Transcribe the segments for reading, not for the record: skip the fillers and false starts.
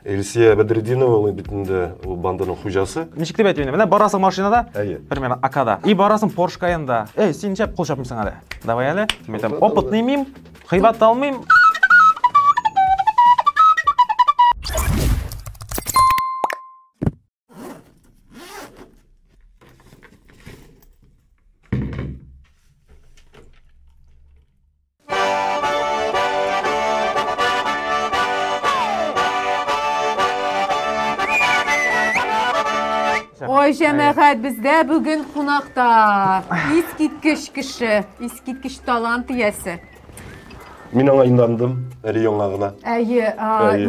Эльсия Бадрединова битинде банданың хуҗасы. Ничек дип әйтәм, менә барасың машинада, примерно Акада. И барасың Porsche Cayenne'да. Син чап кул чапмыйсың әле. Давай әле. Мен әйтәм, опытный мим, кыйбат алмыйм. Ой, жәмәғат, бізде бүгін қонақта искиткіш кіші, искиткіш талант иесі. Мен аңа инандым, әлі яңағына.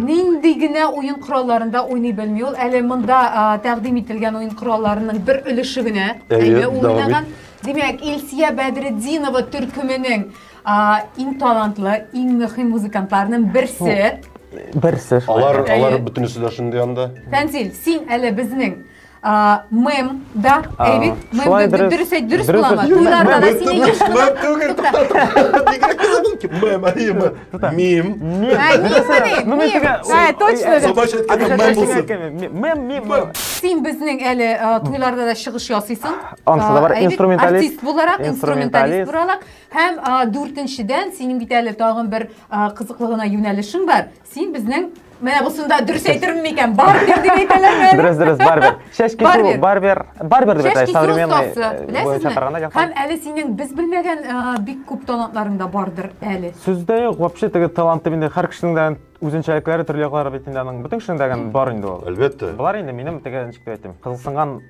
Ниндигіне ойын құралларында ойнай білмей, ол әлі мұнда тәқдим етілген ойын құралларының бір үлішігіне ойнаған. Демек, Эльсия Бадрединова түркіменің ең талантлы, ең мөһим музыкантларының бірсі. Алар бүтінісі де шынды янда. Тәнзил, сен әлі біздің мем, да, әйбет, мем дұрыс болама. Туйларда да сен егеш сен біздің әлі туйларда да шығыш ясыйсың. Артист боларақ, инструменталист боларақ. Һәм дүртіншіден сенің бит әлі тағын бір қызықлығына юнәлішің бар. Сен біздің Мен бұсында дұрыс әйтірім мекен, барбер деп әйтелер мен. Дұрыс, барбер. Шаш кесу, барбер деп әйтелер, современный бойынша тарғанда жақсы. Һәм әлі сенің біз білмеген бик көп талантларыңда бардыр әлі. Сөзде жоқ, вообще теге талантты менде har кішінің өзенчәлекләре төрле яклары бетіндәнең бүтән кішінің бар инде ул. Әлбәттә. Булар инде минем теге ничек дип әйтим, кызыксынган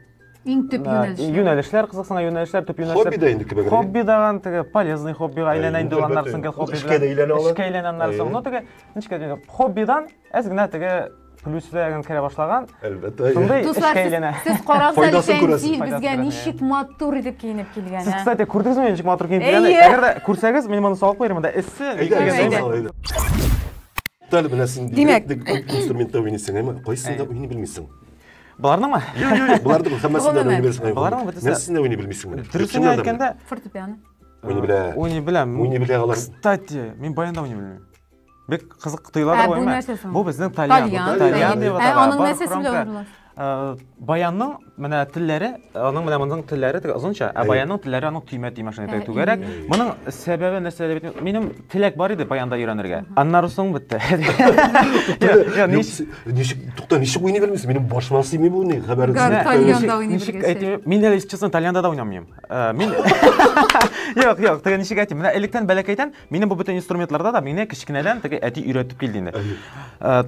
Иң төп юнәлешләр, кызыксынган юнәлешләр, төп юнәлешләр. Хобби да инде кебек. Хобби даган теге полезный хоббига әйләнә инде уларның гел хобби. Эшкә әйләнәннәр соң. Ну теге ничек дип хоббидан әз генә теге плюсларга керә башлаган. Әлбәттә. Шундай эшкә әйләнә. Сез карагыз әле безгә ничек матур итеп киенеп килгән. Сез, кстати, күрдегезме ничек матур киенеп килгәнне? Әгәр дә күрсәгез, мин моны салып куярмын да. Эссе. Тәле беләсең димәк, инструментта уйныйсың, әмма кайсында уйный белмисең. Буларнымы? Юк, буларды һәммәсендә уйный белсең. Буларның бөтенсә. Нәрсәсендә уйный белмисең? Дөресен әйткәндә, фортепиано. Уйный беләм. Кстати, мин баянда уйный белмим. Бик кызык тойлар буйма. Бу безнең Тальян дип атала. Аның нәрсәсе белән урлаш? Баянның менә телләре, аның менә моның телләре теге озынча, баянның телләре аның төймә машина теге түгәрәк. Моның сәбәбе нәрсә дип әйтим? Минем теләк бар иде баянда өйрәнергә. Аннары соң бетте. Ничек уйный белмисең? Минем башыма сыймый бу ни хәбәр. Тальянда уйный ничек әйтим? Мин әле честно Тальянда да уйнамыйм. Мин Юк, теге ничек әйтим? Менә электән бәләкәйтән минем бу бөтен инструментларда да мине кичкенәдән теге әти өйрәтеп килде инде.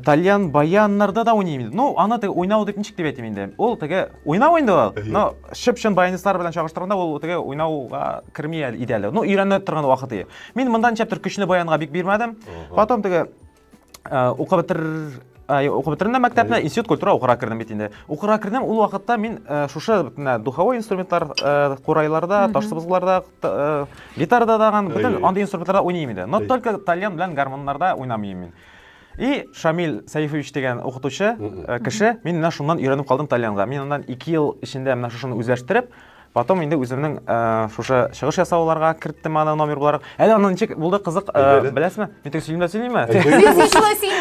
Тальян баяннарда да уйныйм. Ну, аны теге уйнау дип ничек дип әйтим инде. Ул теге уйнау инде ул. Но шөпшен баянистлар белән чагыштырганда ул теге уйнауга керми идеаль. Ну, өйрәнеп торган вакыты. Мин мондан чаптыр көчне баянга бик бирмәдем. Потом теге укып бетердем мәктәпне, институт культура укырга кердем бит инде. Укырга кердем, ул вакытта мин шушы духовой инструментлар курайларда, таш сызгыларда, гитарада даган бөтен андый инструментларда уйныйм иде. Но только тальян белән гармоннарда уйнамыйм мин. И Шамил Саифович деген укытучы кеше, мин менә шуннан өйрәнеп калдым тальянга. Мин андан 2 ел эчендә менә шушыны үзләштереп, потом инде үземнең шушы чыгыш ясауларга керттем аны номер буларак. Әле аны ничек булды кызык, беләсезме? Мин теге сөйләмәсемме?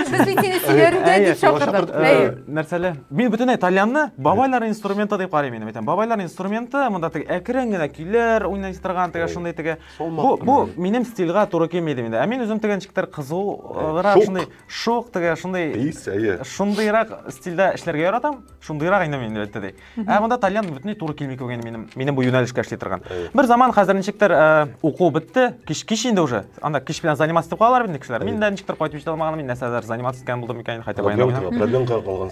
Без сине сөйләргә дип чакырдык. Нәрсәле? Мин бөтенләй тальянны бабайлар инструменты дип карыйм инде. Бабайлар инструменты, монда теге әкрен генә көйләр уйный торган теге шундый теге. Бу минем стильгә туры килмәде инде. Мин үзем теге ничектер кызулрак шундый шок теге шундыйрак стильдә эшләргә яратам. Шундыйрак инде мин әйтте. Монда тальян бөтенләй туры килми килгән минем бу юнәлешкә эшли торган. Бер заман хәзер ничектер уку бетте, кич инде уже. Анда кич белән заниматься итеп калалар инде кешеләр. Мин дә ничектер кайтып җитә алмаган, мин нәрсәдер заниматься иткән булдым икән, хәтта баянда. Проблемка калган.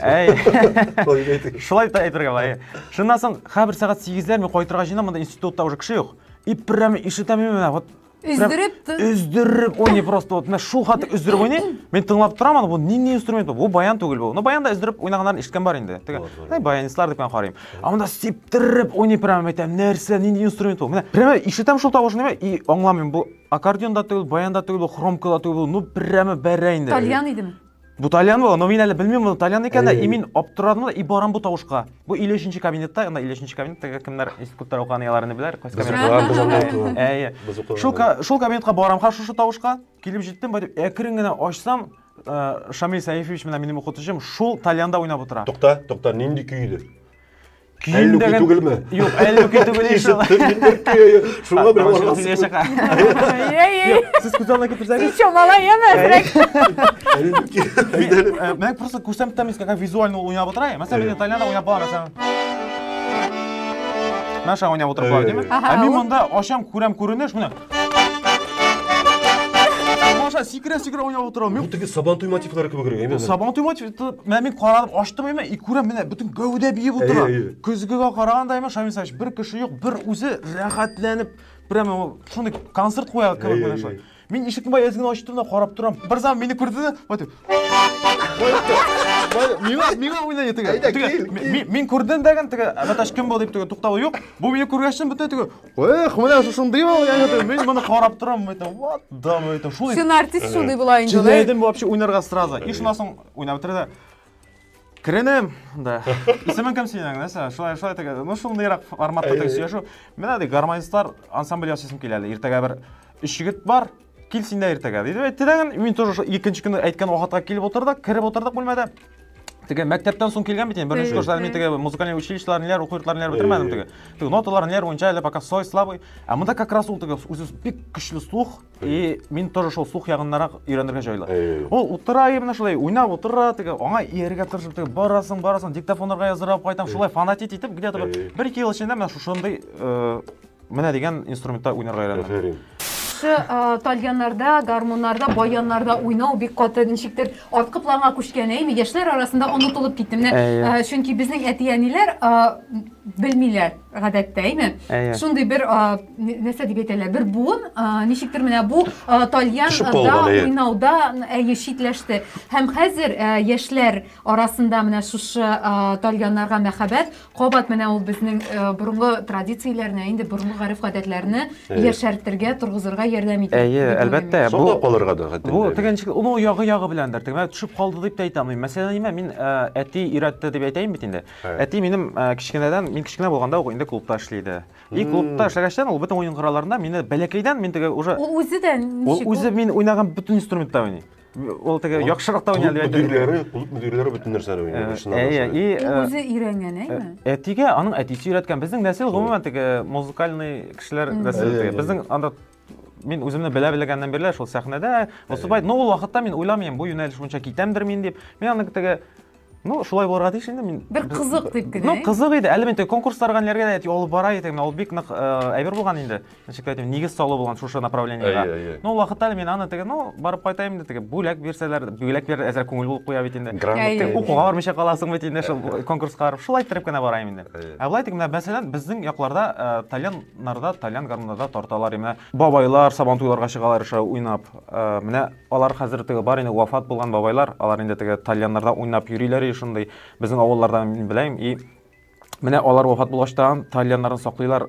Шулай да әйтергә була. Шуннан соң һәр сәгать 8-ләр мин кайтырга җыенам, монда институтта уже кеше юк. И прямо ишетәм менә вот Үздереп уйный просто вот менә шул хәтле үздереп уйный. Мин тыңлап торам аны, бу нинди инструмент бу? Бу баян түгел бу. Ну баянда үздереп уйнаганнарын ишеткән бар инде. Теге баянистлар дип карыйм. Анда сиптереп уйный прямо әйтәм, нәрсә, нинди инструмент бу? Менә прямо ишетәм шул тавышны и аңламыйм. Бу аккордеонда түгел, баянда түгел, хромкада түгел. Ну прямо бәрә инде. Тальян идеме? Бу тальян бу, но мин әле белмим бу тальян икән дә, и мин аптырадым да, и барам бу тавышка. Бу 53-нче кабинетта, анда 53-нче кабинетта кемнәр институттар укыган яларны беләр, кайсы кабинетта. Шул кабинетка барам, шушы тавышка килеп җиттем, бу әкрен генә ачсам, Шамил Саифович менен менин окутуучум шул Тальянда ойнап отура. Токта, нинди күйдү? Күйүн деген түгүлмү? Жок, элүүкүй түгүл иншалла. Шуга бир Сиз күзалына кетирсеңиз. Сичо мала эмес. Мен просто көрсөмтөмүз как визуально ойнап отура. Маселен, мен Тальянда ойнап барам, маселен. Наша ойнап отуруп калат, дейми? Мен монда ошам көрүнөш, мына. Секрет ойнап отурам. Бул теги сабантуй мотивлары кебек эме? Сабантуй мотив, мен карадым, ачтым эме, и көрөм мене бүтүн гәүдә биеп отура. Көзгөгө караганда эме Шамил Саич бир киши жок, бир үзе рахатланып, прямо шундый концерт коя кебек мене шулай. Мен ишиктин баязын ачтым да карап турам. Бир зам мени көрдү да, вот. Миңа ойнай теге. Мен көрдүм деген теге, аташ ким бул деп теге туктабы жок. Бу мени көргөчтөн бүтүн теге, мына ушундай бол, мен муну карап турам, айтам, вот, да, айтам, шулай. Шун артист шундай була инде. Чыдайдым вообще ойнарга сразу. И шундан соң ойнап турда. Киренем, да. Исемен кем сенең, нәсә, шулай теге, ну шундайрак форматта теге сөйләшү. Мен ады гармонистлар ансамбль ясыйсым киләле. Иртәгә бер 3 егет бар. Кил синдә иртәгә. Диде, әйттегән, мин тоже икенче көне әйткән вакытка килеп утырдык, кирип утырдык бүлмәдә. Теге мәктәптән соң килгән бит, беренче курста мен теге музыкаль училищеларны, уку йортларын бетермәдем теге. Теге ноталарны буенча әле пока сой слабый. А монда как раз ул теге үзе бик көчле слух, и мин тоже шул слух ягыннарак өйрәнергә җайлы. Ул утыра именно шулай уйнап утыра, теге аңа ияргә тырышып теге барасың, диктофоннарга язырап кайтам, шулай фанатит итеп, где-то 1-2 ел эчендә мен шушындай менә дигән инструментта уйнарга өйрәндем. Тальяннарда, гармоннарда, баяннарда уйнау бик каты ничектер арткы планга күчкән, яшьләр арасында онытылып китте. Менә чөнки безнең әти-әниләр белмиләр гадәттә, әйме? Шундый бер нәрсә дип әйтәләр, бер буын ничектер менә бу Тальянда уйнауда читләште. Һәм хәзер яшьләр арасында менә шушы Тальяннарга мәхәббәт кабат менә ул безнең борынгы традицияләрне, инде борынгы гариф-гадәтләрне яшәртергә, тургызырга ярдәм итә. Әлбәттә, бу калырга да хәтта. Бу тегенче уну ягы беләндер. Теге төшүп калды дип әйтәм. Мәсәлән, мин әти өйрәтте дип әйтәм бит инде. Әти минем кичкенәдән, мин кичкенә булганда ук инде клубта эшләде. И клубта эшләгәчтән ул бөтен уен коралларында мине бәләкәйдән мин теге уже ул үзедән ул үзе мин уйнаган бөтен инструментта уйный. Ул теге яхшырак та уйный дип әйтәм. Клуб мөдирләре бөтен нәрсәне уйный. И үзе өйрәнгән, әйме? Әтигә аның әтисе өйрәткән. Безнең нәсел гомумән теге музыкальный кешеләр нәселе. Безнең анда мин үземне беләгәннән бирле шул сәхнәдә, Осыбай, ну ул вакытта мин уйламыйм, бу юнәлеш буенча китәмдер мин дип. Мен аны теге шулай булырга тиеш инде мин. Бер кызык дип генә. Ну кызык иде. Әле мин теге конкурсларга ниләргә дә алып бара идем. Ул бик нык әйбер булган инде. Ничек әйтим, нигез салу булган шушы направлениегә. Ну вакытта мин аны теге, барып кайтайм дип теге бүләк бирсәләр, бүләк бер әзер күңел булып куя бит инде. Укуга бармыйча каласың бит инде шул конкурска барып. Шулай итеп кенә барайм инде. Ә булай теге мәсәлән безнең якларда Тальян гармонда тарталар, менә бабайлар сабантуйларга чыгалар ише уйнап. Менә алар хәзер теге бар инде вафат булган бабайлар, алар инде теге Тальяннарда уйнап йөриләр шундай. Безнең авылларда мин беләм, и менә алар вафат булгачтан Тальяннарын саклыйлар,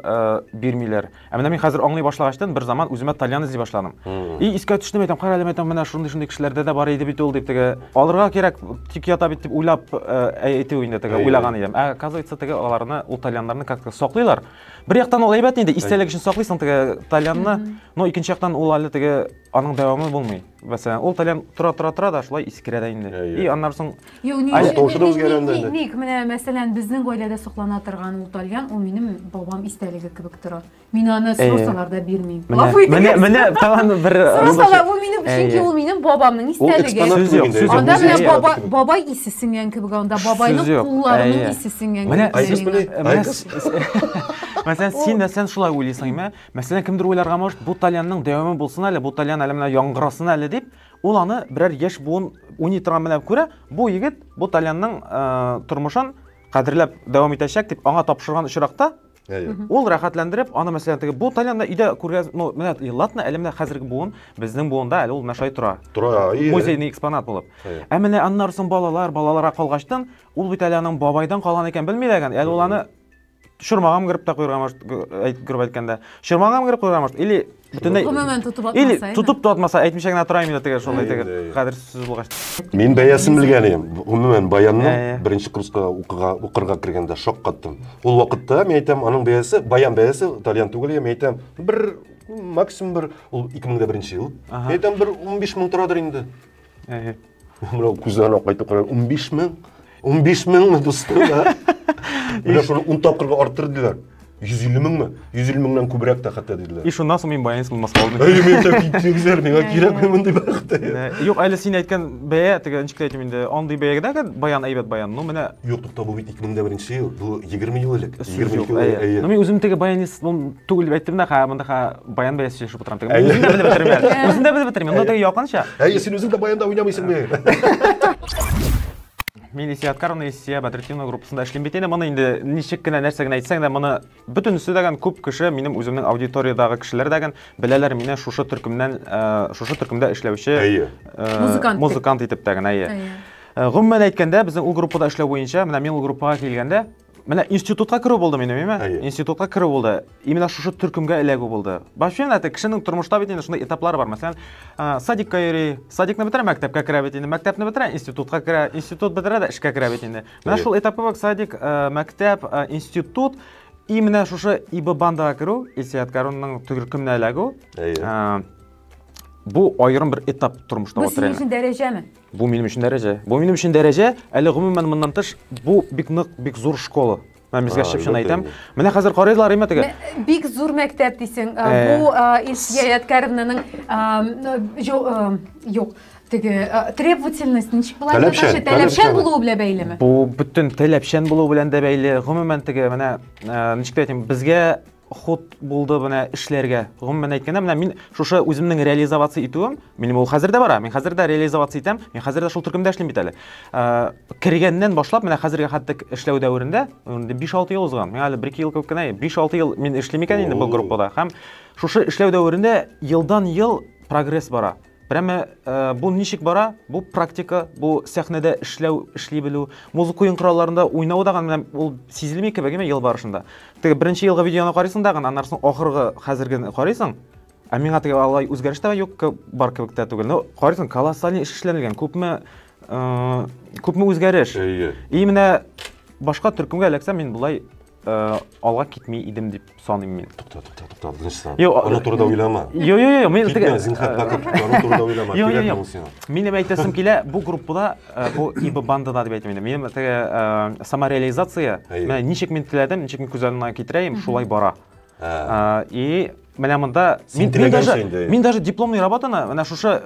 бирмиләр. Ә менә мин хәзер аңлый башлагачтан бер заман үземә Тальян эзли башладым. И искә төштем, әйтәм, каралем, әйтәм, менә шундый кешеләрдә дә бар иде бит ул дип теге алырга кирәк, тик ята бит дип уйлап әйтү инде теге уйлаган идем. Ә оказывается теге аларны, ул Тальяннарны как-то саклыйлар. Бер яктан ул әйбәт инде, истәлек өчен саклыйсың теге Тальянны, но икенче яктан ул әле теге аның дәвамы булмый. Мәсәлән, ул Тальян тора да шулай искерә дә инде. И аннан соң ник менә мәсәлән безнең гаиләдә саклана торган ул Тальян, ул минем бабам истәлеге кебек тора. Мин аны сорсаларда бирмим. Менә тагын бер сорсалар ул минем, чөнки ул минем бабамның истәлеге. Анда менә бабай исе сиңгән кебек, анда бабайның кулларының исе сиңгән кебек. Мәсәлән, син шулай уйлыйсың, мәсәлән, кемдер уйларга может, бу Тальянның дәвамы булсын әле, бу Тальян әле менә яңгырасын әле дип, ул аны берәр яшь буын уйный торган менә күрә, бу егет бу Тальянның тормышын кадерләп дәвам итәчәк дип аңа тапшырган очракта, ул рәхәтләндереп, аны мәсәлән теге бу Тальянда өйдә күргән, менә ятны әле менә хәзерге буын, безнең буында әле ул мәшәй тора. Музейный экспонат булып. Ә менә аннан соң балаларга калгачтан, ул бит әле аның бабайдан калган икән белмиләгән. Әле ул аны Шурмагам кирип та куйырга может, кирип әйткәндә. Шурмагам кирип куйырга может, или бүтәнләй тутып атмаса, әйтмичә генә торайм инде теге шулай теге кадерсез булгач. Мин бәясын белгәнем. Гомумән баянны беренче курска укырга кергәндә шок каттым. Ул вакытта мин әйтәм, аның бәясе, баян бәясе Тальян түгел, мин әйтәм, бер максимум бер ул 2001 ел. Әйтәм, бер 15 мең торадыр инде. Мына күзән кайтып карар 15 мең. 15 мең достым. Менә шуны 10 тапкырга арттырдылар. 150 меңме? 150 меңнән күбрәк та хәтта диделәр. И шуннан соң мин баянсыз булмаска алдым. Мен тәп китсәгезләр, миңа кирәкме мондай бәхет? Юк, әле син әйткән бәя, теге ничек әйтим инде, андый бәягә дә баян әйбәт баян. Ну, менә юк, тукта, бу бит 2001 ел, бу 20 ел элек. 22 ел. Ну, мин үзем теге баянист түгел дип әйттем дә, монда баян бәясе шушы утырам теге. Үзем дә белеп бетермәм. Үзем дә белеп бетермәм. Монда теге якынча. Син үзең дә баянда уйнамыйсыңмы? Мен Исияткарны Исия Бәдретдинова группасында эшлим бит инде. Моны инде ничек кенә нәрсә генә әйтсәң дә, моны бөтенесе дәгән күп кеше, минем үземнең аудиториядагы кешеләр дәгән беләләр мине шушы төркемдә эшләүче музыкант итеп дәгән. Гомумән әйткәндә, безнең ул группада эшләү буенча, менә мин ул группага килгәндә, менә институтка керү булды минем, институтка керү булды. Именно шушы төркемгә эләгү булды. Башка нәрсә, кешенең тормышта бит инде шундый этаплар бар. Мәсәлән, садикка йөри, садикны бетерә, мәктәпкә керә бит инде, мәктәпне бетерә, институтка керә, институт бетерә дә эшкә керә бит инде. Менә шул этапы бар: садик, мәктәп, институт. И менә шушы ИБ бандага керү, Исияткарның төркеменә эләгү. Бу айрым бер этап тормышта отыр. Бу синең өчен дәрәҗәме? Бу минем өчен дәрәҗә. Бу минем өчен дәрәҗә. Әле гомумән моннан тыш, бу бик нык, бик зур школа. Мен безгә шәпшен әйтәм. Менә хәзер карыйлар име теге. Бик зур мәктәп дисең, бу Исияткарның юк, теге требовательность ничек була? Таләпчән булуы белән бәйлеме? Бу бөтен таләпчән булуы белән дә бәйле. Гомумән теге менә ничек әйтәм, безгә ход булды менә эшләргә. Гомумән әйткәндә, менә мин шушы үземнең реализация итүем, минем ул хәзер дә бара. Мин хәзер дә реализация итәм. Мин хәзер дә шул төркемдә эшлим бит әле. Кергәннән башлап, менә хәзергә хәтта эшләү дәверендә 5-6 ел узган. Мин әле 1-2 ел күп кенә, 5-6 ел мин эшлим икән инде бу группада. Һәм шушы эшләү дәверендә елдан-ел прогресс бара. Прямо бу ничек бара? Бу практика, бу сәхнәдә эшли белү, музыка уен коралларында уйнау даган ул сизелми кебек ел барышында. Теге беренче елгы видеоны карыйсың даган, аннан соң ахыргы хәзерге карыйсың. Миңа теге алай үзгәреш тә юк бар кебек тә түгел. Ну, карыйсың, колоссаль эш эшләнелгән, күпме үзгәреш. И менә башка төркемгә эләксәм, мин булай алга китми идем дип саныйм мин. Тукта, аны турыда уйлама. Йо, мен теге аны турыда уйлама. Минем әйтәсем килә, бу группада, бу ИБ бандада дип әйтәм инде. Минем теге самореализация, менә ничек мин теләдем, ничек мин күзәлленә китерәм, шулай бара. И менә монда мин даже дипломный работаны, менә шушы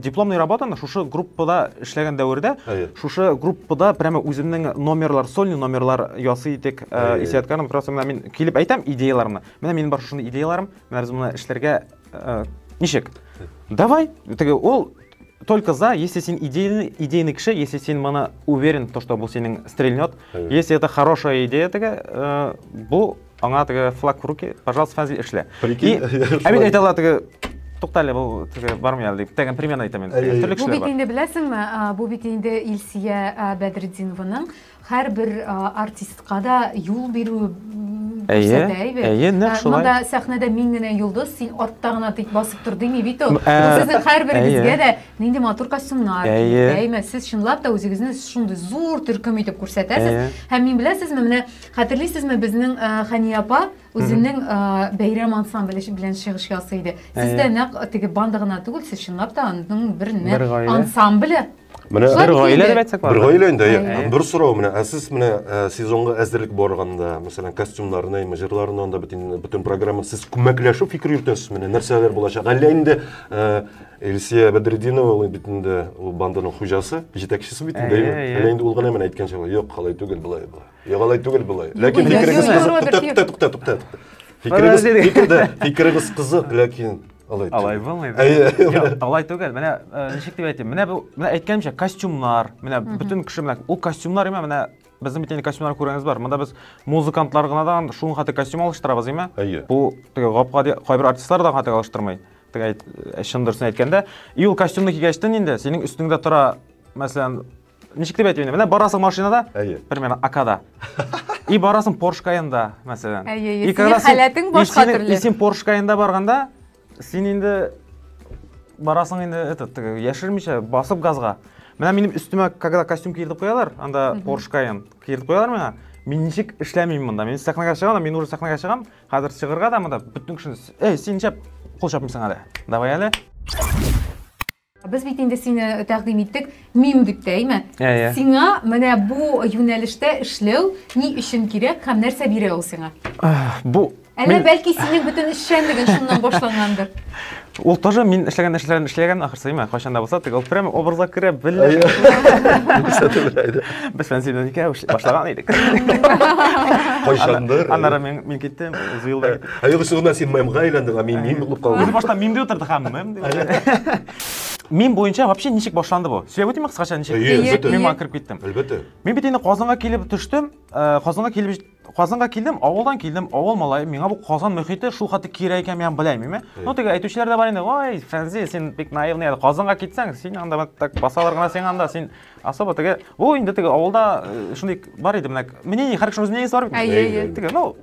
дипломный работаны шушы группада эшләгән дәвердә, шушы группада прямо үземнең номерлар, сольный номерлар ясый идек. Исияткарның просто менә мин килеп әйтәм идеяларымны. Менә минем бар шушы идеяларым, менә без моны эшләргә ничек? Давай, теге ул только за, если син идейный кеше, если син моны уверен, то что бу синең стрельнет. Если это хорошая идея, теге бу аңа теге флаг в руки, пожалуйста, фәнзил эшлә. И әбит әйтә ала теге туктале, бу теге бармый әле дип, тәгән примерно әйтәм инде. Төрле кешеләр бар. Бу бит инде беләсеңме, бу бит инде Илсия Бәдретдинованың һәрбер артистка да юл бирү нәкъ шулай. Монда сәхнәдә мин генә юлдыз, син артта гына тик басып тордың бит ул. Сезнең һәрберегезгә дә нинди матур костюмнар, әйме, сез чынлап та үзегезне шундый зур төркем итеп күрсәтәсез. Һәм мин беләсезме, менә хәтерлисезме, безнең Хания апа үзенең бәйрәм ансамбле белән чыгыш ясый иде. Сез дә нәкъ теге банда гына түгел, сез чынлап та аның бер ансамбле. Менә бер гаилә дип әйтсәк бар. Бер гаилә инде. Бер сорау менә, сез менә сезонга әзерлек барганда, мәсәлән, костюмнарны, мажырларны, анда бөтен программа сез күмәкләшү фикер йөртәсез менә, нәрсәләр булачак? Әллә инде Илсия Бәдретдинова бит инде ул банданың хуҗасы, җитәкчесе бит инде. Әллә инде ул гына менә әйткәнчә, юк, халай түгел булай. Юк, халай түгел булай. Ләкин фикерегез кызык, ләкин алай булмайды. Алай түгел. Менә ничек дип әйтим? Менә әйткәнчә костюмнар, менә бөтен кеше менә ул костюмнар име, менә безнең бит инде костюмнар күргәнегез бар. Монда без музыкантлар гына да шуның хәтта костюм алыштырабыз име? Бу теге гапка кайбер артистлар да хәтта алыштырмый. Теге шындырсын әйткәндә, ул костюмны кигәчтен инде синең өстеңдә тора, мәсәлән, ничек дип әйтим инде? Менә барасың машинада, примерно АКда. И барасың Porsche Cayenne-да, мәсәлән. И когда халәтең башка төрле. Син Porsche Cayenne-да барганда, син инде барасың инде яшермичә басып газга. Менә минем өстемә когда костюм киереп куялар, анда Porsche Cayenne киереп куялар миңа. Мин ничек эшләмим монда? Мин сәхнәгә чыгам, мин уже сәхнәгә чыгам. Хәзер чыгырга да монда бөтен кешене, син чап кул чапмыйсың әле. Давай әле. Biz бит инде сине тәкъдим иттек, мим дип тәйме? Сиңа менә бу юнәлештә эшләү ни өчен кирәк һәм нәрсә бирә ул сиңа? Бу Әллә бәлки синең бөтен эшчәнлегең шуннан башлангандыр. Ул тоже мин эшләгән ахырсы име, кайчанда булса, тик ул прямо образга керә, белә. Без фәнсидән икәү башлаган идек. Кайчандыр. Аннары мин киттем, үзе юлда киттем. Айгы шуңа син маймга айландың, мин булып калдым. Үзе башта мимде утырды һәм мим буенча вообще ничек башланды бу? Сөйләп үтим кыскача ничек? Мин кирип киттем. Әлбәттә. Мин бит инде Казанга килеп төштем. Казанга килдем, авылдан килдем. Авыл малай, миңа бу Казан мөхите шул хәтле кирәк икән, мин беләм. Ну теге әйтүчеләр дә бар инде. Ой, Фәнзи, син бик наивный. Казанга китсәң, син анда так басалар гына син анда, син особо теге, бу инде теге авылда шундый бар иде, менә. Мине һәр кешенең үзенә бар бит. Теге, ну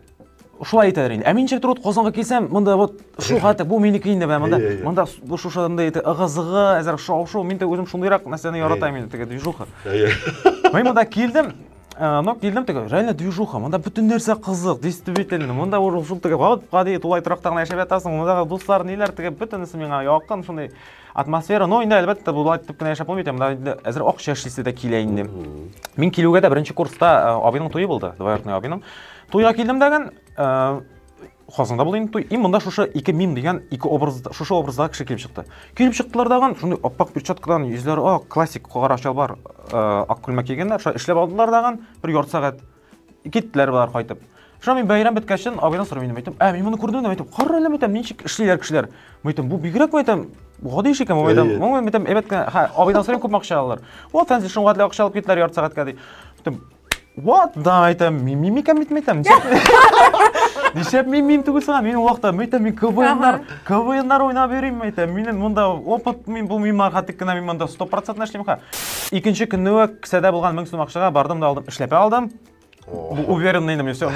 шулай әйтәләр инде. Ә мин ничек торып Казанга килсәм, монда вот шул хәтле бу минеке инде монда шушандай ыгы-зыгы, әзер шау-шу, мин теге үзем шундыйрак нәрсәне яратам инде, теге движуха. Мин монда килдем. Но килдем теге, реально движуха, монда бүтән нәрсә кызык, действительно. Монда шул теге гади тулай торакта гына яшәп ятасың, монда дуслар ниләр теге бүтәнесе миңа якын, шундый атмосфера. Но инде әлбәттә булай итеп кенә яшәп булмый, монда әзер акча эшлисе дә килә инде. Мин килүгә дә беренче курста абыйның туйы булды, двоюродный абыйның. Туйга килдем дәгән, Казанда булды инде туй. И монда шушы ике мим дигән ике образда, шушы образда кеше килеп чыкты. Килеп чыктылар даган, шундый аппак перчаткадан йөзләре, классик кара чалбар, ак күлмәк кигәннәр, эшләп алдылар даган, бер ярты сәгать. Киттеләр булар кайтып. Шуңа мин бәйрәм беткәчтен абыйдан сорап әйтәм, мин моны күрдем дип әйтәм, кара әле әйтәм, ничек эшлиләр кешеләр. Әйтәм, бу бигрәк әйтәм, гади эш икән, әйтәм, әйбәт, абыйдан сорап күп акча алалар. Вот Фәнзи шуңа гади акча алып киттеләр ярты сәгатькә ди. Әйтәм, what да әйтәм, мим икән бит әйтәм. Нишәп мим түгел сиңа, мин вакытта әйтәм, мин КВНнар уйнап йөрим әйтәм. Минем монда опыт, мин бу мимар хәтта кенә мин монда 100% эшлим ха. Икенче көнне кесәдә булган 1000 сум акчага бардым да алдым, эшләпә алдым. Уверенный на все,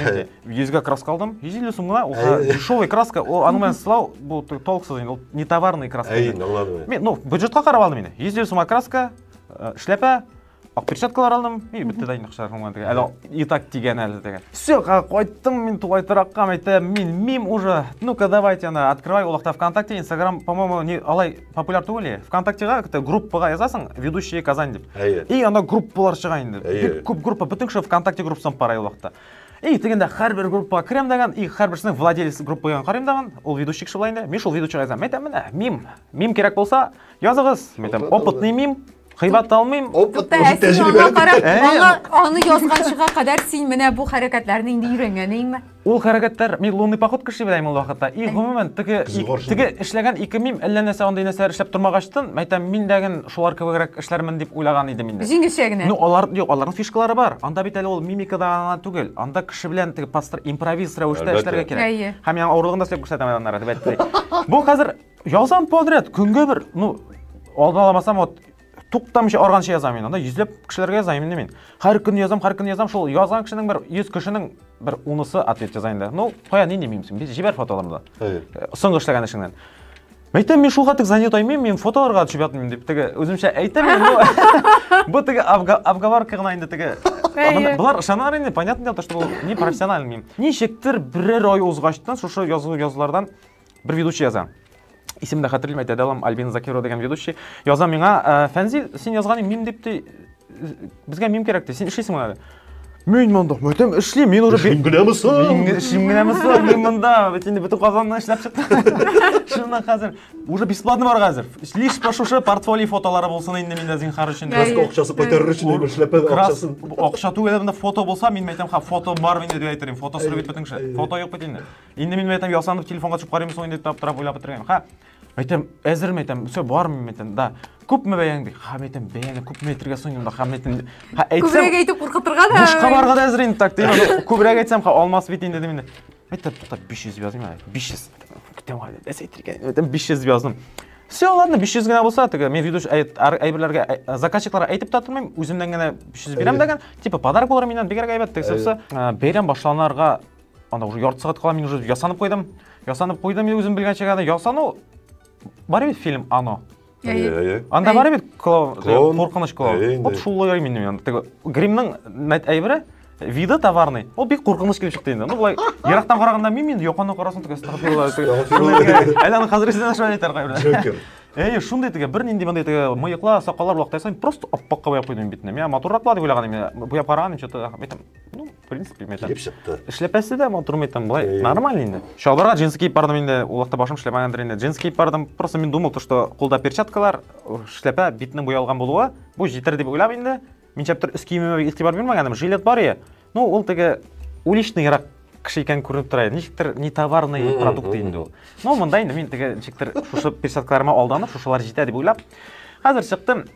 йөзгә краска алдым. 150 сум гына, ул дешевый краска, аны мен сылау, бу толксыз инде, ул не товарный краска. Мин, ну, бюджетка карап алдым инде. 150 сум краска, эшләпә, ак перчаткалар алдым. И битте дә инде акча калган теге. Әле и так тигән әле теге. Всё, кайттым мин тулай торакка, әйтәм, мим уже. Ну-ка давайте ана открывай улакта ВКонтакте, Инстаграм, по-моему, не алай популяр түгел. ВКонтактега группага язасың, ведущие Казань дип. И анда группалар чыга инде. Бик күп группа, бүтән кеше ВКонтакте группасын парай улакта. И тегендә һәрбер группага керәм дигән, и һәрберсенең владелец группага карыйм дигән, ул ведущий кеше була инде. Мин шул ведущийга язам. Әйтәм, менә мим кирәк булса, языгыз. Әйтәм, опытный мим. Кыйбат алмыйм. Аны язганчыга кадәр син менә бу хәрәкәтләрне инде өйрәнгәнеңме? Ул хәрәкәтләр мин лунный поход кеше беләм ул вакытта. И гомумән теге эшләгән ике мим әллә нәрсә андый нәрсә эшләп тормагачтын, әйтәм, мин дәген шулар кебегрәк эшләрмен дип уйлаган идем инде. Җиңелчә генә. Ну, аларның фишкалары бар. Анда бит әле ул мимикада түгел. Анда кеше белән теге пастор импровиз рәвештә эшләргә кирәк. Һәм яңа авырлыгын да сөйләп күрсәтәм аларга дип әйтте. Бу хәзер язам подряд, көнгә бер, ну, алдаламасам вот туктамчы арганчы язам мин. Анда йөзләп кешеләргә язам инде мин. Һәр көн язам, шул язган кешенең бер 100 кешенең бер 10-сы ответ язам инде. Ну, кая нинди мимсең? Без җибәр фотоларымда. Соңгы эшләгән эшеңнән. Әйтәм, мин шул хәтлек занятаймыйм, мин фотоларга төшеп ятмыйм дип теге үземчә әйтәм инде. Бу теге обговорка гына инде теге. Булар ышанар инде, понятно дело, что бу не профессиональный мим. Ничектер берәр ай узгачтан шушы язулардан бер ведущий язам. Исемдә хәтерлим әйтә дәлам, Альбина Закирова дигән ведущий. Язам миңа, Фәнзи, син язган мим дип ти, безгә мим кирәк ди, син эшлисең монда. Мин монда, мәйтәм эшлим, мин уже шимгенәмесә, мин монда, бит инде бөтен Казанны эшләп чыктым. Шунда хәзер уже бесплатно бар хәзер. Лишь пошушы портфолио фотолары булсын инде миндә зинһар өчен. Краска акчасы кайтарыр өчен эшләпә акчасын. Акча түгел монда фото булса, мин мәйтәм, фото бар инде дип әйтәм. Фото сөреп бит бөтен кеше. Фото юк бит инде. Инде мин мәйтәм, ясанып телефонга төшеп карыйм соң инде таптырап уйлап бетергән. Әйтәм, әзер мәйтәм, всё бармы мәйтәм, да. Күпме бәяң ди? Мәйтәм, бәяне күп метргә соң инде, мәйтәм. Әйтсәм, күбрәк әйтеп куркытырга да. Бушка барга да әзер инде так дим. Күбрәк әйтсәм, алмас бит инде дим инде. Мәйтәм, 500 языйм, 500. Көтәм хәле, әйтергә. Мәйтәм, 500 яздым. Всё, ладно, 500 генә булса, теге мен видош әйберләргә заказчикларга әйтеп тә тормыйм, үземнән генә 500 бирәм дигән, типа подарок булыр миннән, бигрәк әйбәт тексепсе. Бәйрәм башланарга анда уже ярты сәгать кала, мин уже ясанып куйдым. Үзем белгәнчә генә ясану. Бар бит фильм «Ано». Анда бар бит коркыныч клоун. Вот шул уйлайм инде мин. Теге гримның әйбере виды товарный. Ол бик куркыныч килеп чыкты инде. Ну булай ерактан караганда мен Япондан карасаң тиге астагфирулла. Айланы хәзер сиздән шулай әйтәр кайбер. Шундай тиге бер нинди мондай тиге мыйыклар, сакаллар вакыттайсың, просто аппакка бояп куйдым битне. Мен матуррак була дип уйлаган идем. Буяп караган что-то әйтәм. Ну, в принципе, мен әйтәм. Эшләпәсе дә матур әйтәм, булай нормально инде. Шалбарга джинсы киеп бардым инде, ул вакытта башым эшләмәгәндер инде. Джинсы киеп бардым, просто мен думал, что кулда перчаткалар, эшләпә битнең буялган булуы, бу җитер дип уйлап инде. Мен чаптыр үз киемемә игътибар бирмәгәнмен, жилет бар я. Ну, ул теге уличныйрак кеше икән күренеп тора. Ничектер не товарный продукт инде ул. Ну, монда инде мен теге ничектер шушы перчаткаларыма алданып, шушылар җитә дип уйлап, хәзер чыктым.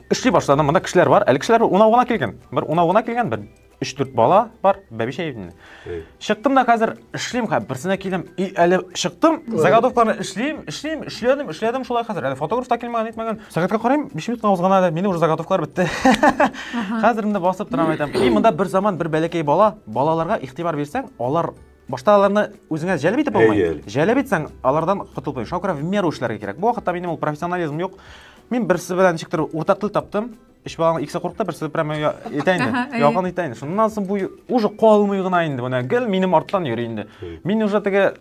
Эшли башладым. Монда кешеләр бар. Әле кешеләр унавына килгән. Бер унавына килгән, бер 3-4 бала бар, бәбишә инде. Чыктым да хәзер эшлим, берсенә килем. Әле чыктым, заготовкаларны эшләдем шулай хәзер. Әле фотограф та килмәгән, әйтмәгән. Сәгатькә карыйм, 5 минутка узган әле, мине уже заготовкалар бетте. Хәзер инде басып торам әйтәм. Монда бер заман бер бәләкәй балаларга игътибар бирсәң, алар башта аларны үзеңә җәлеп итеп булмый. Җәлеп итсәң, алардан котылып, шуңа күрә в меру эшләргә кирәк. Бу вакытта минем ул профессионализм юк. Мин берсе белән ничектер уртак тел таптым. Иш баланың икесе курыкты, берсе прямо әйтәйин. Якын әйтәйин. Шуннан соң бу уже калмый гына инде. Менә гел минем арттан йөри инде. Мин уже теге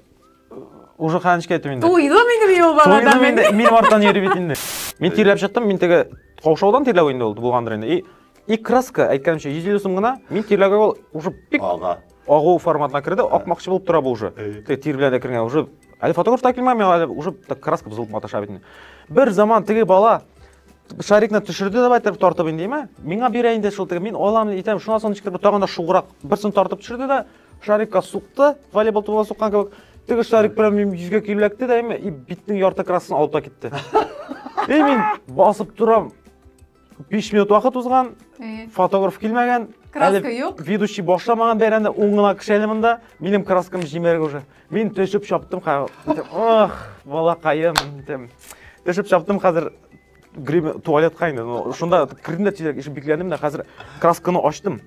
уже ханышка әйтәм инде. Туйды минем ул баладан минем арттан йөри бит инде. Мин тирләп чыктым, мин теге каушаудан тирләп инде булгандыр инде. И краска әйткәнчә 150 сум гына, мин тирләгә ул уже бик агу форматына керде, акмакчы булып тора бу уже. Теге тирләдә кергән уже. Әле фотограф та килмәм, уже краска бузылып маташа бит инде. Бер заман теге бала шарикны төшерде дип әйтеп тартып индеме? Миңа бирә инде шул теге. Мин алам дитәм, шуннан соң ничектер тагында шуграк берсен тартып төшерде дә, шарикка сукты, волейбол тубына суккан кебек. Теге шарик прям минем йөзгә киләкте дә, и битнең ярты красын алып та китте. Мин басып торам. 5 минут вакыт узган, фотограф килмәгән, краска юк. Ведущий башламаган бәрәндә уңгына кешеле монда, минем краскам җимәргә уже. Мин төшеп чаптым, ох, балакаем, төшеп чаптым хәзер туалетка инде. Шунда кирдем дә тизрәк ишеп бикләндем дә хәзер красканы ачтым.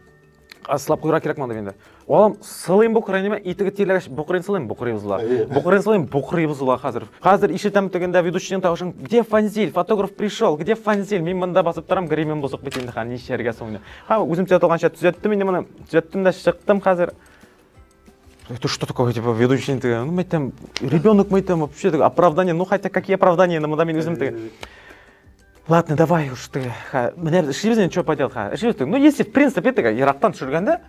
Аслап куйра кирәк монда инде. Алам сылыйм бу кырыйны, итеге тирләгәч бу кырыйны сылыйм, бу кырыйны сылыйм, бу кырыйны сылыйм хәзер. Хәзер ишетәм тегендә ведущийның тавышын, где фанзель, фотограф пришел, где фанзель? Мин монда басып торам, гримем бозык бит инде, хан ничәргә соң. Үзем төзәтелгәнчә төзәттем инде моны. Төзәттем дә чыктым хәзер. Это что такое, типа, ведущий, ну, мы там, ребенок, мы там, вообще, оправдание, ну, хотя какие оправдания, но мы там, ладно, давай уж ты, мне шибезен, что поделать, ну, если, в принципе, ты, ярактан төшергәндә,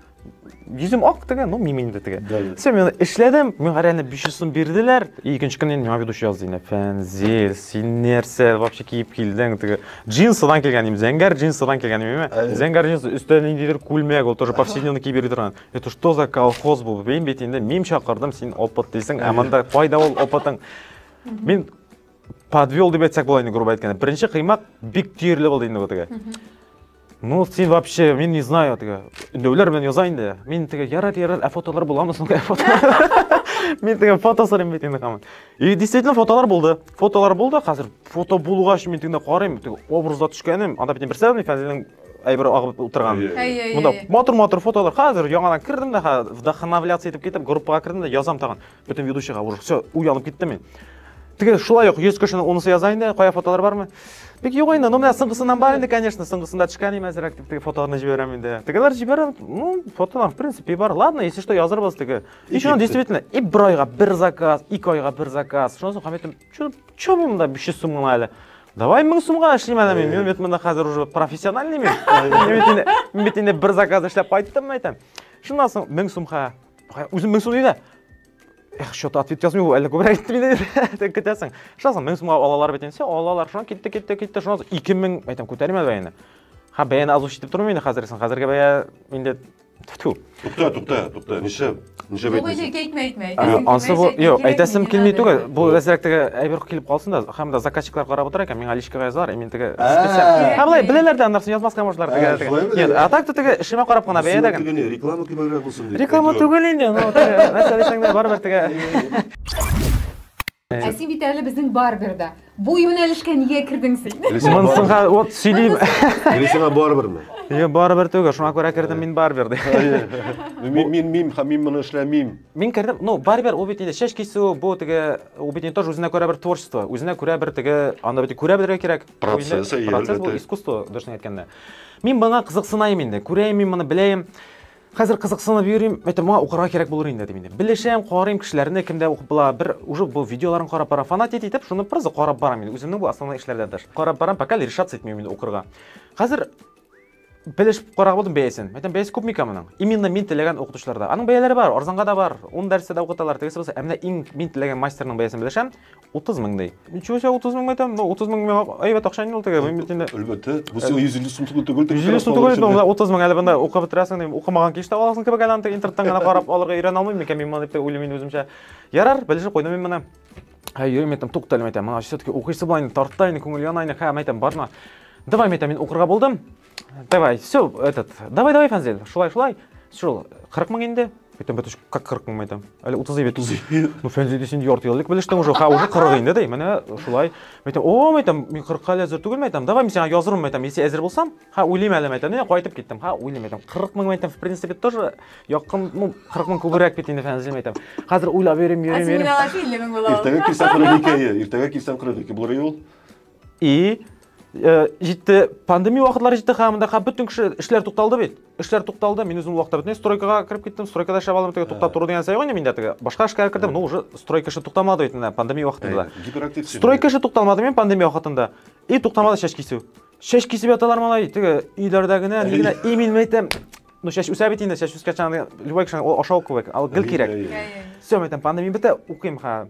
yüzüm ак теге, ну, миминде теге. Все, мен эшләдем, мен реально 500 сум бирделәр. Икенче көннән миңа ведущий язды инде. Фәнзил, син нәрсә, вообще киеп килдең, теге. Джинсыдан килгән идем, зәңгәр джинсыдан килгән идем. Зәңгәр джинсы, өстенә ниндидер күлмәк, ул тоже повседневно киеп йөри торган. Это что за колхоз бу? Мен бит инде мим чакырдым, син опыт дисең, ә монда кайда ул опытың? Мен подвел дип әйтсәк була инде, грубо әйткәндә. Беренче кыймак бик тиерле булды инде бу теге. Ну, син вообще, мен не знаю, теге. Үндәүләр белән яза инде. Мен теге ярар, фотолар буламы соң фотолар. Мен теге фото сорыйм бит инде камын. И действительно фотолар булды. Фотолар булды, хәзер фото булгач мен теге карыйм, теге образда төшкәнем, анда бит берсәүне фәнзилнең әйбер агып утырган. Монда матур фотолар. Хәзер яңадан кирдем дә, вдохновляться итеп китеп, группага кирдем дә, язам тагын. Бүтән ведущийга уже все, уянып киттем мен. Теге шулай ук 100 кешенең унысы яза инде, кая фотолар бармы? Бик юк инде, ну менә соңгысыннан бар инде, конечно, соңгысында төшкән имәзрәк дип теге фотоларны җибәрәм инде. Тегеләр җибәрәм, ну, фотолар в принципе бар. Ладно, если что, язарбыз теге. Еще действительно, и бер айга бер заказ, 2 айга бер заказ. Шуннан соң хәмәтем, чё мен монда 500 сум гына әле. Давай 1000 сумга эшлим әле мен. Мен бит монда хәзер уже профессиональный мен. Мен бит инде бер заказ эшләп кайттым әйтәм. Шуннан соң 1000 сумга, үзем 1000 сум диде. Что-то ответ yazmıyor, elle көбірек айтты менде кетесің. Шынасың, 1000 сумға алалар бетен, все, алалар, шуан кетті, шунан 2000, айтам, көтерім әлі бәйіні. Бәйіні аз ұшытып тұрмын менде қазіргісің, қазіргі бәйі менде түту. Туқта, неше бәйі? Ансы бұл, йоқ, айтасым келмей түгі, бұл әзіректігі әйбір келіп қалсын да, хамда заказчиклар қарап отыр екен, мен алишкаға язалар, мен тігі специал. Бұлай, білелерді андарсын, язмасқа можлар тігі. А так тігі ішіме қарап қана бәйі дәгін. Реклама кемегірек болсын дейді. Реклама түгіл енді, мәселе сәңді бар-бір тігі. Син бит әле безнең барберда. Бу юнәлешкә нигә кирдең син? Монсыңга вот сөйлим. Илесеңә барберме? Барбер түгел, шуңа күрә кирдем мин барберда. Мин моны эшләмим. Мин кирдем, ну барбер ул бит инде шеш кесү, бу теге ул бит инде тоже үзенә күрә бер творчество, үзенә күрә бер теге анда бит күрә белергә кирәк. Процесс бу искусство, дөресен әйткәндә. Мен бұңа қызықсынайым енді, көрейім, мен мұны білейім. Қазір қызықсынып үйрейім, маған оқырға керек болыр енді деймін. Білешем, қарайым кішілеріне кімде оқып бұла, бір уже бұл видеоларын қарап барам, фанат етіп, шуны просто қарап барам енді. Өзімнің бұл основной ішлерден даш. Қарап барам, пока решаться етмеймін оқырға. Қазір білешіп қарап болдым бәйесін. Бәйесі көп мекам мұның. Именно мен тілеген оқытушыларда. Аның бәйелері бар, орзанға да бар, 10 дәрісте де оқыталар. Тегесі болса, әміне мен тілеген мастерның бәйесін білешем, 30 мыңдай. Ничего себе 30 мың айтам, 30 мың мен айбат ақшайын ол теге. Әлбәттә, бұл сен 150 сум түгел. 150 сум түгел, 30 мың әлі бұнда оқып бітіресің деймін. Оқымаған кешті аласың кебек әлі интернеттен ғана қарап алырға үйрен алмаймын екен мен деп ойлаймын өзімше. Ярар, білеші қойдым мен мұны. Үйрем айтам, тоқталым айтам. Мына все-таки оқисы болайын, тартайын, көңіл янайын, айтам, барма. Давай мен оқырға болдым. Давай, все, давай, Фанзел, шулай, шул, 40 мың енді, айтам, как 40 мың айтам, әлі 30 бет, ну, Фанзел десен де ортығылық, біліштің уже 40 енді дей, мені шулай, айтам, мен 40 әлі әзір түгіл, айтам, давай, мен сен язырым, айтам, есе әзір болсам, ойлайм әлі, айтам, не, қайтып кеттім, ойлайм, айтам, 40 мың, айтам, в принципе, тоже, яқын, 40 мың көбірек бетінде Фанзел, айтам, қазір ойлап берем. Ертеге келсем 42 бұл рей ол? Жетті, пандемия уақытлары жетті қамында бүтін ішлер тоқталды бет. Ішлер тоқталды, мен өзім уақытта бітіне стройкаға кіріп кеттім, стройкада шабалым тоқтап тұру деген сай ғой, мен башқа ішке кірдім, но уже стройка іші тоқтамады бетін пандемия уақытында. Стройка іші тоқталмады мен пандемия уақытында. И тоқтамады шаш кесу. Шаш кесу беталар малай, үйлердегіне, негіне, емен мәйтем, ну шаш үсә бетінде, шаш үске чаңды, любой кішан ашау көбек, ал гіл керек. Все, мәйтем, пандемия бітті, оқиым ха.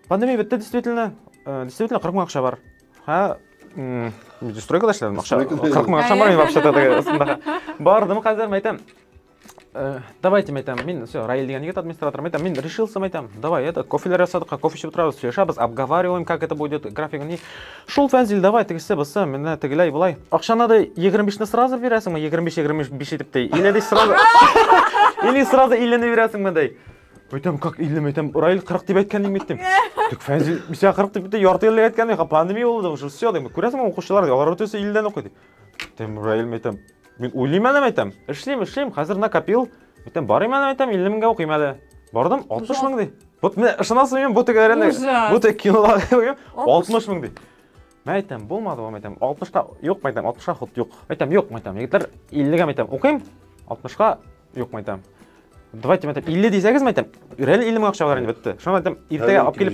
Пандемия бітті, действительно 40 мың ақша бар. Стройкада ішледім, 40 мың ақшам бар, мен вообще-то бардым қазір, мәйтем, давайте, мәйтем, мен Раил деген егет администратор, мәйтем, мен решился, мәйтем, давай, кофелер жасадық, кофе ішіп тұрабыз, сөйшабыз, обговариваем, как это будет, графигін. Шул Фанзел, давай, тегісі бұсы, мен тегілей, бұлай. Ақшаны да 25-ні сразу бересің, 25 етіптей, или сразу илені бересің, мәдей. Айтам, как илем, айтам, Раил 40 деп айтқан еметтім. Тек Фанзел, мен 40 деп ярты елі айтқан, пандемия болды, уже все, көресің ма оқушылар, олар өтесі илден оқиды. Раил, айтам, мен ойлайм әлем, айтам, ішлейм, қазір накопил, айтам, барайм әлем, айтам, илімге оқим әлі. Бардым, 60 мың дей. Вот мен шынасы мен бұты көрені, бұты киноға қойым, 60 мың дей. Мен айтам, болмады, айтам, 60-қа жоқ, айтам, 60-қа құт жоқ. Айтам, жоқ, айтам, егітлер 50-ге, айтам, оқим, 60-қа жоқ, айтам. Давайте, айтам, 50 дейсәгіз, айтам, реально 50 мың ақша бар енді бітті. Шын айтам, ертеге апкеліп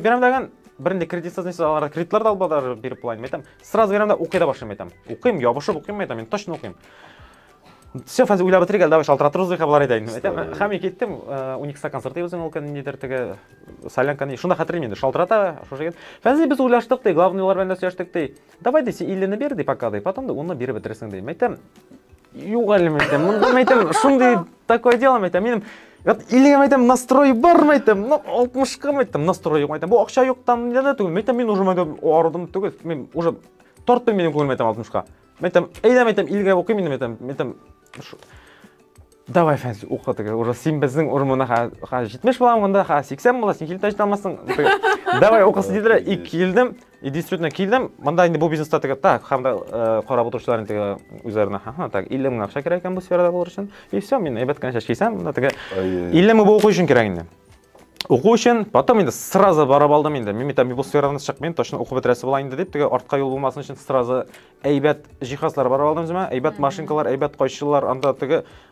берем деген, бірінде кредитсіз аларда кредитларды албадар беріп болайын, айтам, сразу берем да оқида башым, айтам. Оқиым, ябышып оқиым, айтам, мен точно оқиым. Все, Фанзел, ойлап бітірек, давай шалтыратырыз дейқа бұлар айтайын. Айтам, қаме кеттім, уникста концерт ебізің ол кән недертігі, солянканы, шында қатырым енді, шалтырата, шоша кет. Фанзел, біз ойлаштық дей, главныйлар бәнді сөяштық дей, давай дей, сен илені бер дей, пока дей, потом да оны бері бітіресің дей. Айтам, юғалым, айтам, шындай такое дело, айтам, менім, илеген айтам, настрой бар, айтам, 60-қа, айтам, настрой жоқ, айтам, бұл ақша жоқтан неден түгіл, айтам, мен уже арудым түгіл, мен уже торттым менің көңілім, айтам, 60-қа. Айтам, айтам, илге оқимын, айтам, давай, Фанзел, оқы, уже сен біздің ұрымына жетмеш болам, онда 80 бола, сен келіп тәжет алмасын, давай, оқысы деділі, и келдім, и действительно келдім, мында енді бұл бизнеста так, қамда қарап отырушыларын өздеріне, так, 50 мың ақша керек екен бұл сферада болыр үшін, и все, мен әбәт қана шашкейсем, 50 мың бұл оқу үшін керек енді. Оқу үшін, потом енді сразу барып алдым енді, мен бұл сферадан шық, мен точно оқу бітіресі болайын деп, артқа жол болмасын үшін сразу әйбәт жиһазлар барып алдым зіма, әйбәт машинкалар, әйбәт қойшылар, анда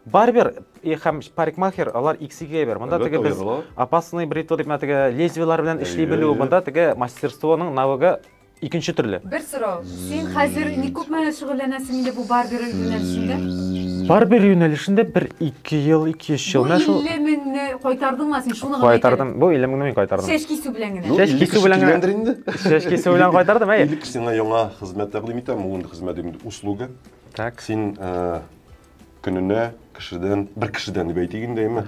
барбер, һәм парикмахер, алар X2 бер. Мында біз опасный бритва деп, лезвиялар белән эшлей белү, мында мастерствоның навыгы икенче төрле. Бер сорау. Сен хәзер ни күп мәгълүмат шөгыльләнәсең инде бу барбер юнәлешендә? Барбер юнәлешендә 1-2 ел, 2-3 ел мәшә. Бу 50 меңне кайтардыңмы сен шуны? Кайтардым. Бу 50 меңне мин кайтардым. Шеш кисү белән генә. Шеш кисү белән генә. Шеш кисү белән кайтардым, әй. Илек сиңа яңа хезмәт тәкъдим итәм, ул хезмәт услуга. Так. Син көненә бер кешедән дип әйтегендәйме?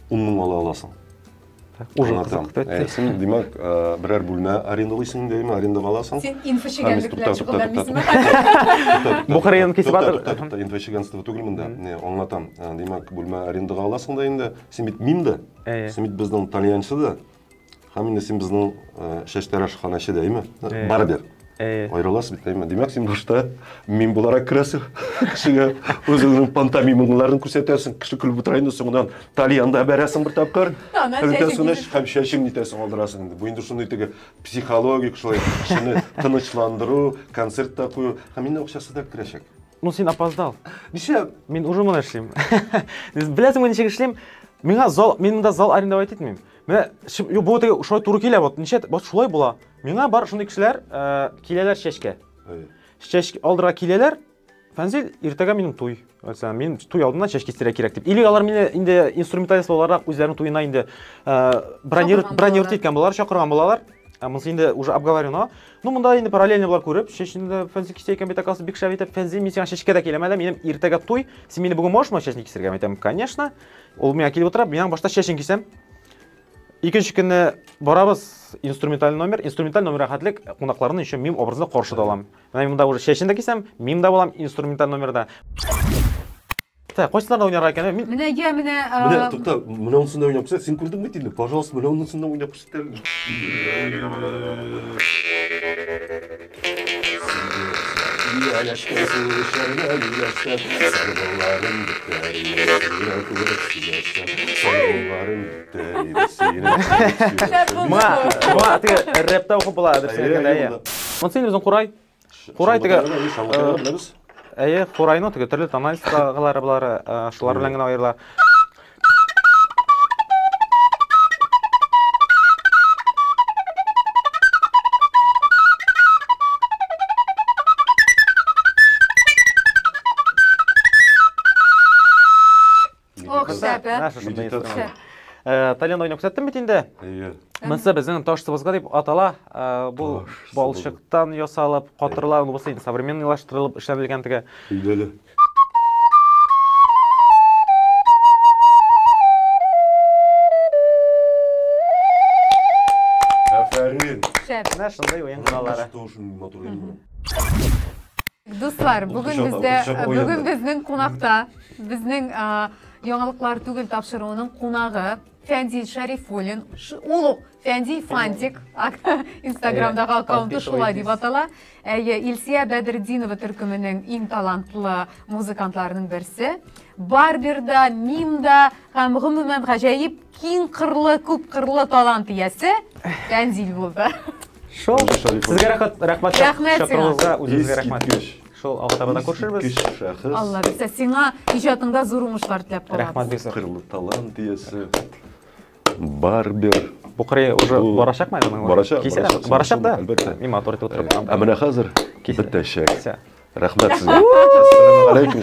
10 мең ала аласың. Уже кызык. Сен димәк, берәр бүлмә арендалыйсың дәйме, арендага аласың. Сен инфошигәнлек белән шөгыльләнмисеңме? Бу кырыйын кесип атыр. Инфошигәнство түгел монда. Аңлатам. Димәк, бүлмә арендага аласың да инде. Сен бит мин да. Сен бит безнең итальянчы да. Һәм инде сен безнең шәштәрәш ханачы дәйме? Барбер. Айрыласыз бит, деймін. Демек, сен башта мен боларак кіресің, кішіге өзіңнің пантомималарын көрсетесің, кіші күліп отырайын, соңынан Тальянда бәрәсің бір тапқыр, һәм шәшім нетесің алдырасың. Бұл енді шыны психологик, кішіні тынычландыру, концерт та қою, һәм мен оқшасы да кірешек. Ну, сен опоздал. Неше? Мен уже мұны ішлеймін. Білесің мен нешек ішлеймін? Мен мұнда зал арендовать етмеймін. Мен бұл өтеге шолай туры келе, неше, шолай бола. Меңа бар шындай кішілер келелер шешке. Шешке алдыра келелер, фәнзел, ертеге менің той. Мен той алдымдан шешке істері керек деп. Или алар мені инде инструменталист боларақ өздерінің тойына инде бронировать еткен болар, шақырған болалар. Мұнсы енді уже обговарено. Ну, мұнда енді параллельно болар көріп, шешінде фәнзел кесе екен бет ақасы бек шап етіп, фәнзел мен сен шешке де келемеді, менің ертеге той, сен мені бүгін можешь ма шешіне кесерге? Мен конечно. Ол мен келіп отырып, менің башта шешін кесем. Екінші күні барабыз инструментальный номер әхәтлік қонақларының еще мим образында қоршыда оламын. Мен мұнда уже шешінде кесем, мимда болам инструментальный номерда. Қойсыларда ойнарға екен, мен... Міне, тұқта, мұна ұнысында ойнап көрсет, сен көрдің бе дейді? Пожалуйста, мұна ұнысында ойнап көрсеттер. Мұға рэпта оқып бола әдірсен екен. Мұнсын өзің Қурай. Қурай тігі... Қурайны тігі түрлі анализтағылары бұлары, шылар біләңген айырлар. Тальян ойнап көрсеттім бет енді? Мұнсы біздің тошсыбызға деп атала, бұл балшықтан ясалып, қатырла, болса енді современныйлаштырылып ішләнілгендігі. Үйлелі. Әфәрін. Шындай ойын қыналары. Достар, бүгін біздің қонақта, біздің яңалықлар түгіл тапшыруының қонағы Фәнзил Шарифуллин, улық Фәнзил Фантик, инстаграмдағы аккаунты шулай деп атала. Илсия Бәдірдинова түркіменің ең талантлы музыкантларының бірсі. Барберда, мимда, һәм ғұмумен ғажайып, кең қырлы, көп қырлы талант иесі Фәнзил болды. Шол, сізге рахмат шақыруыңызға, өзіңізге рахмат. Шол алтабада көршірбіз. Алла білсе, сеңа ижатыңда зор ұмышлар тілеп қаламыз. Рахмат бесі. Қырлы талант иесі. Барбер. Бұқыры уже барашақ ма? Барашақ да? Мен моторит отырып. Әміне қазір бітті шәк. Рахмат сізге. Ассаламу алейкум.